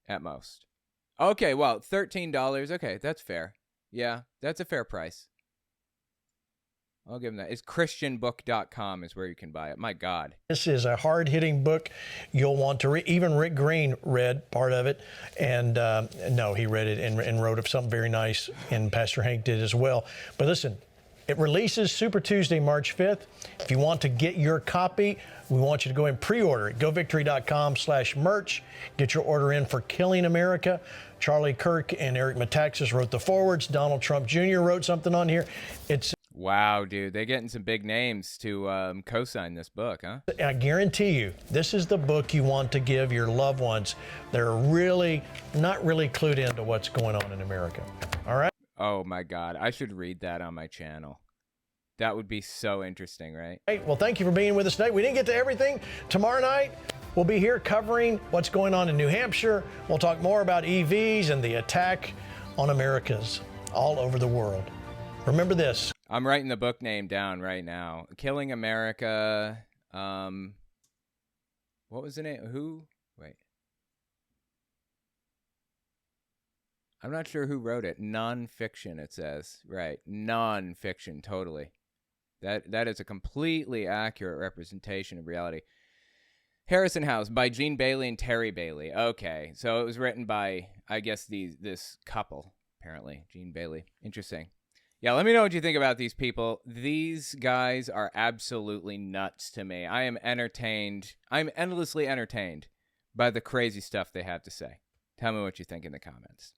S1: at most. Okay, well, $13. Okay, that's fair. Yeah, that's a fair price. I'll give him that. It's christianbook.com is where you can buy it. My God.
S2: This is a hard-hitting book. You'll want to read. Even Rick Green read part of it. And no, he read it and wrote up something very nice. And Pastor Hank did as well. But listen, it releases Super Tuesday, March 5th. If you want to get your copy, we want you to go and pre-order it. GoVictory.com/merch. Get your order in for Killing America. Charlie Kirk and Eric Metaxas wrote the forwards. Donald Trump Jr. wrote something on here.
S1: Wow, dude, they're getting some big names to co-sign this book, huh?
S2: I guarantee you, this is the book you want to give your loved ones. They're really not really clued into what's going on in America. All right?
S1: Oh, my God. I should read that on my channel. That would be so interesting, right?
S2: Well, thank you for being with us tonight. We didn't get to everything. Tomorrow night, we'll be here covering what's going on in New Hampshire. We'll talk more about EVs and the attack on Americas all over the world. Remember this.
S1: I'm writing the book name down right now. Killing America. What was the name? Who? Wait. I'm not sure who wrote it. Non-fiction, it says. Right. Non-fiction, totally. That is a completely accurate representation of reality. Harrison House by Gene Bailey and Terry Bailey. Okay. So it was written by, I guess, this couple, apparently. Gene Bailey. Interesting. Yeah, let me know what you think about these people. These guys are absolutely nuts to me. I am entertained. I'm endlessly entertained by the crazy stuff they have to say. Tell me what you think in the comments.